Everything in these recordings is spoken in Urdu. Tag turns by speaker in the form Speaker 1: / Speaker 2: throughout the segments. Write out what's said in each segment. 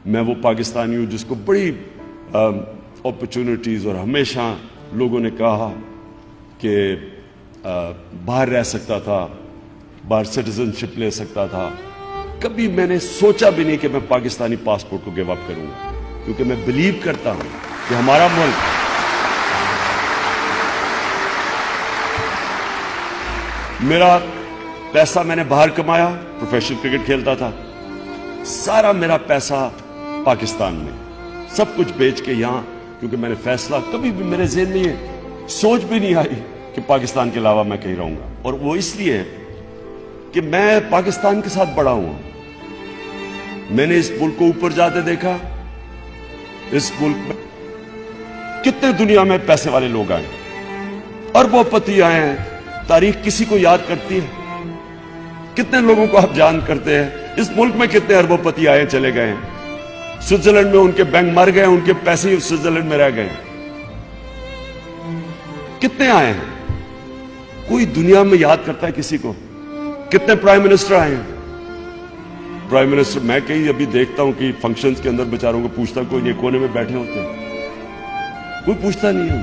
Speaker 1: میں وہ پاکستانی ہوں جس کو بڑی اپرچونٹیز اور ہمیشہ لوگوں نے کہا کہ باہر رہ سکتا تھا، باہر سٹیزن شپ لے سکتا تھا. کبھی میں نے سوچا بھی نہیں کہ میں پاکستانی پاسپورٹ کو گیو اپ کروں گا، کیونکہ میں بلیو کرتا ہوں کہ ہمارا ملک میرا پیسہ میں نے باہر کمایا، پروفیشنل کرکٹ کھیلتا تھا، سارا میرا پیسہ پاکستان میں، سب کچھ بیچ کے یہاں، کیونکہ میں نے فیصلہ کبھی بھی میرے ذہن میں یہ سوچ بھی نہیں آئی کہ پاکستان کے علاوہ میں کہیں رہوں گا. اور وہ اس لیے کہ میں پاکستان کے ساتھ بڑا ہوں. میں نے اس ملک کو اوپر جاتے دیکھا. اس ملک میں کتنے دنیا میں پیسے والے لوگ آئے، اربوں پتی آئے ہیں. تاریخ کسی کو یاد کرتی ہے؟ کتنے لوگوں کو آپ جان کرتے ہیں؟ اس ملک میں کتنے اربوں پتی آئے چلے گئے ہیں. سوئٹزرلینڈ میں ان کے بینک مر گئے، ان کے پیسے ہی سوئٹزرلینڈ میں رہ گئے. کتنے آئے ہیں؟ کوئی دنیا میں یاد کرتا ہے کسی کو؟ کتنے پرائم منسٹر آئے ہیں؟ پرائم منسٹر میں کہیں ابھی دیکھتا ہوں کہ فنکشنز کے اندر بیچاروں کو پوچھتا کوئی نہیں، کونے میں بیٹھے ہوتے ہیں، کوئی پوچھتا نہیں ہے.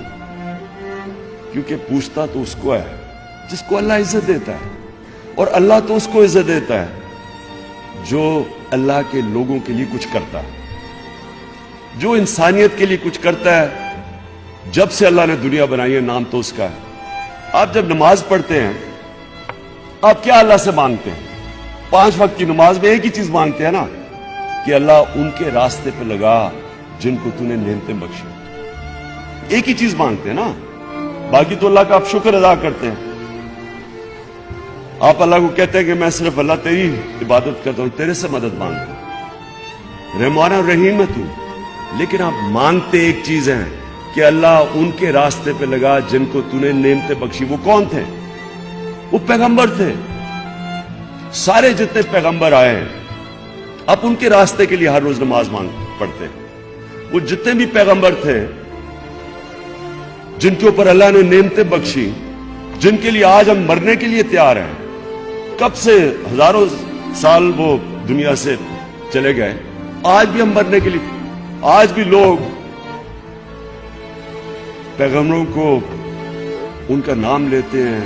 Speaker 1: کیونکہ پوچھتا تو اس کو ہے جس کو اللہ عزت دیتا ہے، اور اللہ تو اس کو عزت دیتا ہے جو اللہ کے لوگوں کے لیے کچھ کرتا ہے، جو انسانیت کے لیے کچھ کرتا ہے. جب سے اللہ نے دنیا بنائی ہے نام تو اس کا ہے. آپ جب نماز پڑھتے ہیں آپ کیا اللہ سے مانگتے ہیں؟ 5 وقت کی نماز میں ایک ہی چیز مانگتے ہیں نا، کہ اللہ ان کے راستے پہ لگا جن کو تو نے نعمتیں بخشی. ایک ہی چیز مانگتے ہیں نا، باقی تو اللہ کا آپ شکر ادا کرتے ہیں. آپ اللہ کو کہتے ہیں کہ میں صرف اللہ تیری عبادت کرتا ہوں، تیرے سے مدد مانگتا ہوں، رحمان اور رحیم ہے تو. لیکن آپ مانگتے ایک چیز ہے کہ اللہ ان کے راستے پہ لگا جن کو تو نے نعمتیں بخشی. وہ کون تھے؟ وہ پیغمبر تھے. سارے جتنے پیغمبر آئے ہیں آپ ان کے راستے کے لیے ہر روز نماز پڑھتے ہیں. وہ جتنے بھی پیغمبر تھے جن کے اوپر اللہ نے نعمتیں بخشی، جن کے لیے آج ہم مرنے کے لیے تیار ہیں، کب سے ہزاروں سال وہ دنیا سے چلے گئے، آج بھی ہم مرنے کے لیے، آج بھی لوگ پیغمبروں کو ان کا نام لیتے ہیں.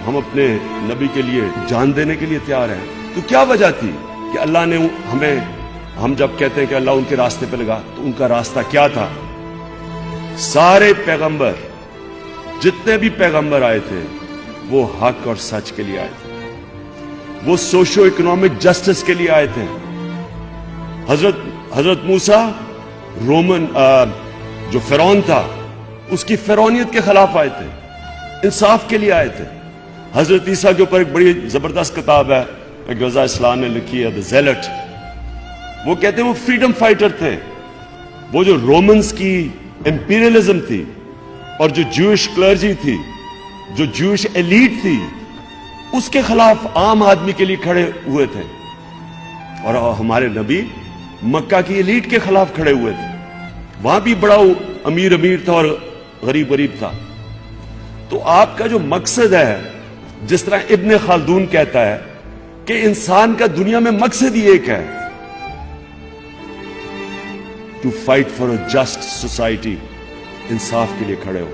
Speaker 1: ہم اپنے نبی کے لیے جان دینے کے لیے تیار ہیں. تو کیا وجہ تھی کہ اللہ نے ہم جب کہتے ہیں کہ اللہ ان کے راستے پہ لگا، تو ان کا راستہ کیا تھا؟ سارے پیغمبر، جتنے بھی پیغمبر آئے تھے وہ حق اور سچ کے لیے آئے تھے، وہ سوشو اکنامک جسٹس کے لیے آئے تھے. حضرت موسیٰ رومن جو فرعون تھا اس کی فرعونیت کے خلاف آئے تھے، انصاف کے لیے آئے تھے. حضرت عیسیٰ کے اوپر ایک بڑی زبردست کتاب ہے ایک رضا اسلام نے لکھی ہے، دی زیلٹ. وہ کہتے ہیں وہ فریڈم فائٹر تھے. وہ جو رومنز کی امپیریلزم تھی اور جو جوئش کلرجی تھی، جو جوئش ایلیٹ تھی، اس کے خلاف عام آدمی کے لیے کھڑے ہوئے تھے. اور ہمارے نبی مکہ کی ایلیٹ کے خلاف کھڑے ہوئے تھے. وہاں بھی بڑا امیر تھا اور غریب تھا. تو آپ کا جو مقصد ہے، جس طرح ابن خلدون کہتا ہے کہ انسان کا دنیا میں مقصد ہی ایک ہے، to fight for a just society, انصاف کے لیے کھڑے ہو.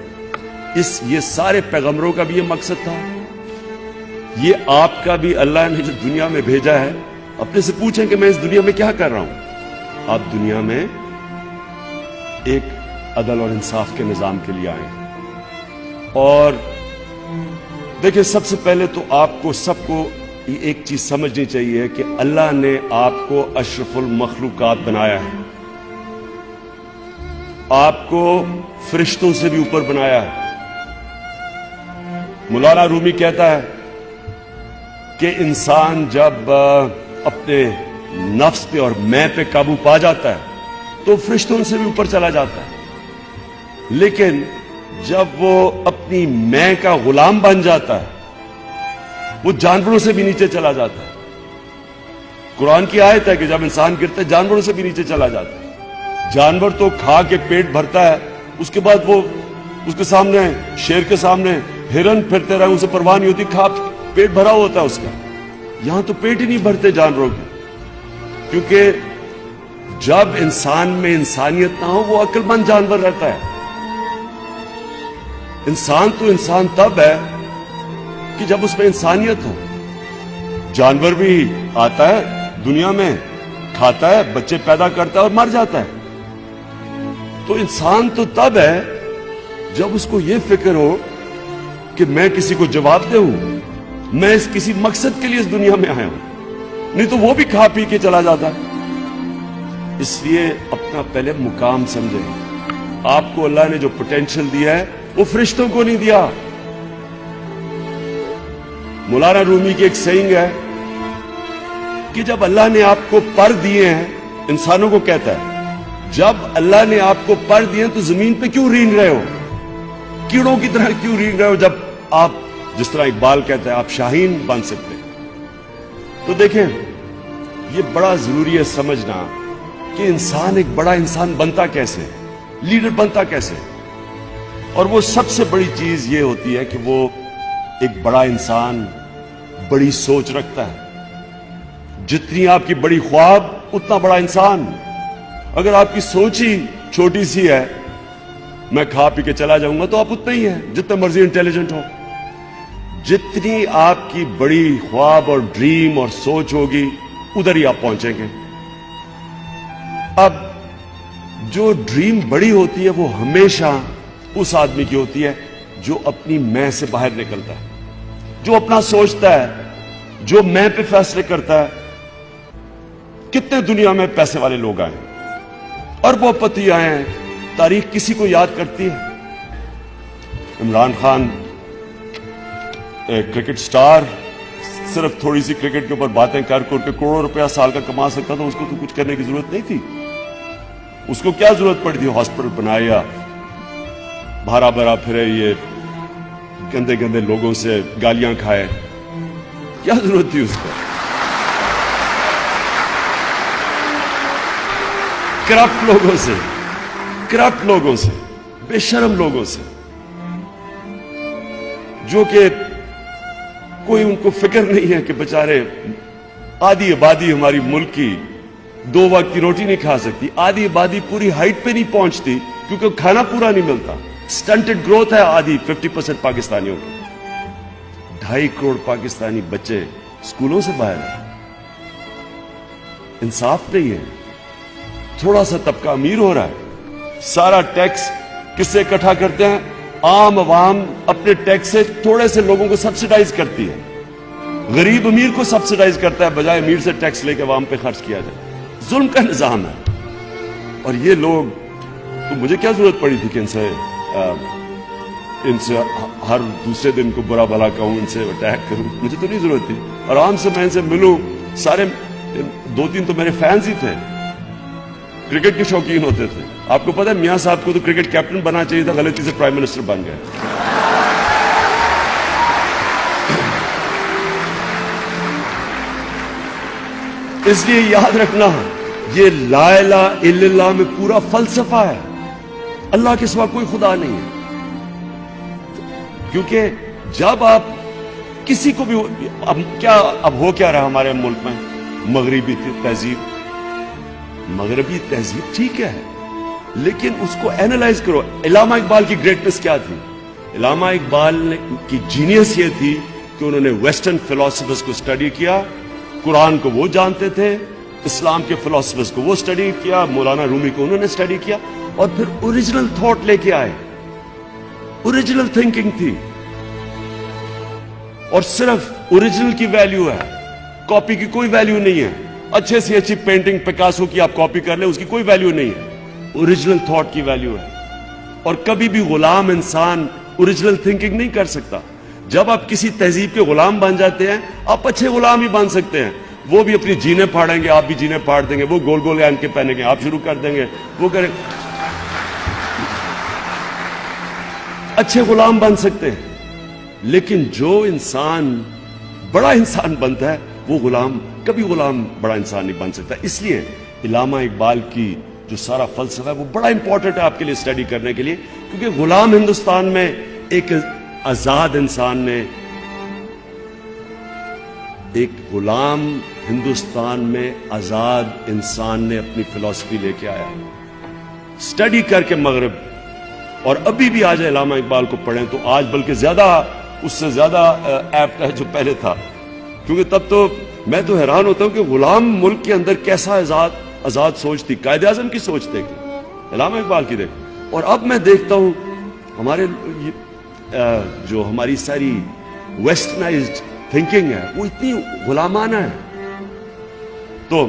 Speaker 1: یہ سارے پیغمبروں کا بھی یہ مقصد تھا. یہ آپ کا بھی اللہ نے جو دنیا میں بھیجا ہے. اپنے سے پوچھیں کہ میں اس دنیا میں کیا کر رہا ہوں؟ آپ دنیا میں ایک عدل اور انصاف کے نظام کے لیے آئے. اور دیکھیں، سب سے پہلے تو آپ کو سب کو ایک چیز سمجھنی چاہیے کہ اللہ نے آپ کو اشرف المخلوقات بنایا ہے، آپ کو فرشتوں سے بھی اوپر بنایا ہے. مولانا رومی کہتا ہے کہ انسان جب اپنے نفس پہ اور میں پہ قابو پا جاتا ہے تو فرشتوں سے بھی اوپر چلا جاتا ہے. لیکن جب وہ اپنی میں کا غلام بن جاتا ہے وہ جانوروں سے بھی نیچے چلا جاتا ہے. قرآن کی آیت ہے کہ جب انسان گرتا ہے جانوروں سے بھی نیچے چلا جاتا ہے. جانور تو کھا کے پیٹ بھرتا ہے، اس کے بعد وہ اس کے سامنے شیر کے سامنے ہرن پھرتے رہے، اسے پرواہ نہیں ہوتی، کھا پیٹ بھرا ہوتا ہے اس کا. یہاں تو پیٹ ہی نہیں بھرتے جانوروں کے، کیونکہ جب انسان میں انسانیت نہ ہو وہ عقل مند جانور رہتا ہے. انسان تو انسان تب ہے کہ جب اس میں انسانیت ہو. جانور بھی آتا ہے دنیا میں, کھاتا ہے, بچے پیدا کرتا ہے اور مر جاتا ہے. تو انسان تو تب ہے جب اس کو یہ فکر ہو کہ میں کسی کو جواب دے ہوں, میں اس کسی مقصد کے لیے اس دنیا میں آیا ہوں. نہیں تو وہ بھی کھا پی کے چلا جاتا ہے. اس لیے اپنا پہلے مقام سمجھیں. آپ کو اللہ نے جو پوٹینشل دیا ہے وہ فرشتوں کو نہیں دیا. مولانا رومی کی ایک سیئنگ ہے کہ جب اللہ نے آپ کو پر دیے ہیں, انسانوں کو کہتا ہے, جب اللہ نے آپ کو پر دیے ہیں تو زمین پہ کیوں رینگ رہے ہو, کیڑوں کی طرح کیوں رینگ رہے ہو, جب آپ, جس طرح اقبال کہتا ہے, آپ شاہین بن سکتے. تو دیکھیں یہ بڑا ضروری ہے سمجھنا کہ انسان ایک بڑا انسان بنتا کیسے, لیڈر بنتا کیسے. اور وہ سب سے بڑی چیز یہ ہوتی ہے کہ وہ ایک بڑا انسان بڑی سوچ رکھتا ہے. جتنی آپ کی بڑی خواب اتنا بڑا انسان. اگر آپ کی سوچ ہی چھوٹی سی ہے, میں کھا پی کے چلا جاؤں گا, تو آپ اتنا ہی ہے جتنا مرضی انٹیلیجنٹ ہو. جتنی آپ کی بڑی خواب اور ڈریم اور سوچ ہوگی ادھر ہی آپ پہنچیں گے. اب جو ڈریم بڑی ہوتی ہے وہ ہمیشہ اس آدمی کی ہوتی ہے جو اپنی میں سے باہر نکلتا ہے, جو اپنا سوچتا ہے, جو میں پہ فیصلے کرتا ہے. کتنے دنیا میں پیسے والے لوگ آئے, اربوں پتی آئے ہیں, تاریخ کسی کو یاد کرتی ہے. عمران خان کرکٹ سٹار, صرف تھوڑی سی کرکٹ کے اوپر باتیں کر کے کروڑوں روپیہ سال کا کما سکتا تھا. اس کو تو کچھ کرنے کی ضرورت نہیں تھی. اس کو کیا ضرورت پڑی تھی ہاسپٹل بنایا, بھرا بھرا پھرے, یہ گندے گندے لوگوں سے گالیاں کھائے, کیا ضرورت تھی اس کو. کرپٹ لوگوں سے, بے شرم لوگوں سے, جو کہ کوئی ان کو فکر نہیں ہے کہ بےچارے آدھی آبادی ہماری ملک کی 2 وقت کی روٹی نہیں کھا سکتی. آدھی آبادی پوری ہائٹ پہ نہیں پہنچتی کیونکہ کھانا پورا نہیں ملتا. سٹنٹڈ گروتھ ہے آدھی 50% پاکستانیوں کی. 2.5 کروڑ پاکستانی بچے اسکولوں سے باہر ہیں. انصاف نہیں ہے. تھوڑا سا طبقہ امیر ہو رہا ہے, سارا ٹیکس کس سے اکٹھا کرتے ہیں, عام عوام اپنے ٹیکس سے تھوڑے سے لوگوں کو سبسڈائز کرتی ہے. غریب امیر کو سبسڈائز کرتا ہے بجائے امیر سے ٹیکس لے کے عوام پہ خرچ کیا جائے. ظلم کا نظام ہے. اور یہ لوگ, تو مجھے کیا ضرورت پڑی تھی کہ ان سے ہر دوسرے دن کو برا بھلا کہوں, ان سے اٹیک کروں, مجھے تو نہیں ضرورت تھی. آرام سے میں ان سے ملوں. سارے 2-3 تو میرے فینس ہی تھے, کرکٹ کے شوقین ہوتے تھے. آپ کو پتا ہے میاں صاحب کو تو کرکٹ کیپٹن بننا چاہیے تھا, غلطی سے پرائم منسٹر بن گئے. اس لیے یاد رکھنا, یہ لا الہ الا اللہ میں پورا فلسفہ ہے. اللہ کے سوا کوئی خدا نہیں ہے. کیونکہ جب آپ کسی کو بھی, اب ہو کیا رہا ہمارے ملک میں, مغربی تہذیب ٹھیک ہے, لیکن اس کو اینالائز کرو. علامہ اقبال کی گریٹنس کیا تھی؟ علامہ اقبال کی جینیس یہ تھی کہ انہوں نے ویسٹرن فلاسفرز کو اسٹڈی کیا. قرآن کو وہ جانتے تھے, اسلام کے فلاسفرز کو وہ اسٹڈی کیا, مولانا رومی کو انہوں نے اسٹڈی کیا, اور پھر اوریجنل تھاٹ لے کے آئے. اوریجنل تھنکنگ تھی, اور صرف اوریجنل کی ویلیو ہے, کاپی کی کوئی ویلیو نہیں ہے. اچھے سے اچھی پینٹنگ پکاسو کی آپ کاپی کر لیں, اس کی کوئی ویلیو نہیں ہے. اوریجنل تھاٹ کی ویلیو ہے. اور کبھی بھی غلام انسان اوریجنل تھنکنگ نہیں کر سکتا. جب آپ کسی تہذیب کے غلام بن جاتے ہیں, آپ اچھے غلام ہی بن سکتے ہیں. وہ بھی اپنی جینے پھاڑیں گے, آپ بھی جینے پھاڑ دیں گے. وہ گول گول کے پہنیں گے, آپ شروع کر دیں گے. وہ کریں, اچھے غلام بن سکتے ہیں. لیکن جو انسان بڑا انسان بنتا ہے وہ غلام, کبھی غلام بڑا انسان نہیں بن سکتا. اس لیے علامہ اقبال کی جو سارا فلسفہ ہے وہ بڑا امپورٹنٹ ہے آپ کے لیے اسٹڈی کرنے کے لیے. کیونکہ غلام ہندوستان میں ایک آزاد انسان نے, ایک غلام ہندوستان میں آزاد انسان نے اپنی فلسفی لے کے آیا، اسٹڈی کر کے مغرب، اور ابھی بھی آج علامہ اقبال کو پڑھیں تو آج بلکہ زیادہ اس سے زیادہ ایپٹ ہے جو پہلے تھا، کیونکہ تب تو میں تو حیران ہوتا ہوں کہ غلام ملک کے اندر کیسا آزاد سوچ تھی، قائد اعظم کی سوچ دیکھیں، علامہ اقبال کی دیکھیں، اور اب میں دیکھتا ہوں ہمارے جو ہماری ساری ویسٹرنائزڈ تھنکنگ ہے وہ اتنی غلامانہ ہے۔ تو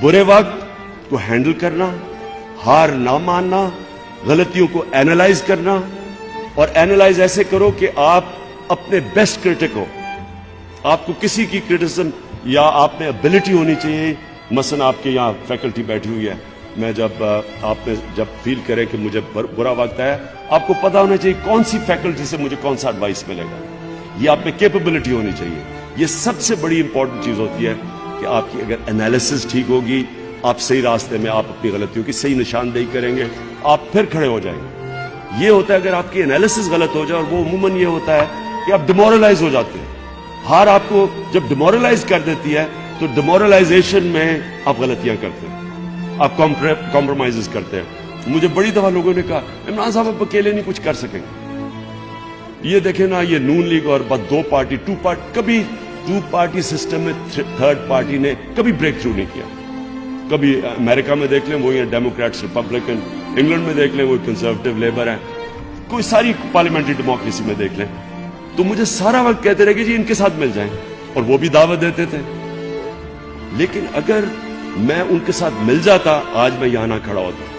Speaker 1: برے وقت کو ہینڈل کرنا، ہار نہ ماننا، غلطیوں کو اینالائز کرنا، اور اینالائز ایسے کرو کہ آپ اپنے بیسٹ کرٹک ہو، آپ کو کسی کی کرٹیسزم یا آپ میں ابیلٹی ہونی چاہیے۔ مثلا آپ کے یہاں فیکلٹی بیٹھی ہوئی ہے، میں جب آپ نے جب فیل کرے کہ مجھے برا وقت ہے، آپ کو پتا ہونا چاہیے کون سی فیکلٹی سے مجھے کون سا ایڈوائس ملے گا، یہ آپ میں کیپیبلٹی ہونی چاہیے۔ یہ سب سے بڑی امپورٹنٹ چیز ہوتی ہے کہ آپ کی اگر انالیسس ٹھیک ہوگی، آپ صحیح راستے میں، آپ اپنی غلطیوں کی صحیح نشاندہی کریں گے، آپ پھر کھڑے ہو جائیں گے۔ یہ ہوتا ہے اگر آپ کی انالیسس غلط ہو جائے، اور وہ عموماً یہ ہوتا ہے کہ آپ ڈیمورلائز ہو جاتے ہیں۔ ہار آپ کو جب ڈیمورلائز کر دیتی ہے تو ڈیمورلائزیشن میں آپ غلطیاں کرتے ہیں، آپ کمپرومائز کرتے ہیں۔ مجھے بڑی دفعہ لوگوں نے کہا عمران صاحب آپ اکیلے نہیں کچھ کر سکیں گے، یہ دیکھیں نا، یہ نون لیگ اور بس کبھی ٹو پارٹی سسٹم میں تھرڈ پارٹی نے کبھی بریک تھرو نہیں کیا۔ کبھی امریکہ میں دیکھ لیں وہی ڈیموکریٹس ریپبلکن، انگلینڈ میں دیکھ لیں وہی کنزرویٹو لیبر ہیں، کوئی ساری پارلیمنٹری ڈیموکریسی میں دیکھ لیں، تو مجھے سارا وقت کہتے رہے کہ جی ان کے ساتھ مل جائیں، اور وہ بھی دعوت دیتے تھے۔ لیکن اگر میں ان کے ساتھ مل جاتا، آج میں یہاں نہ کھڑا ہوتا۔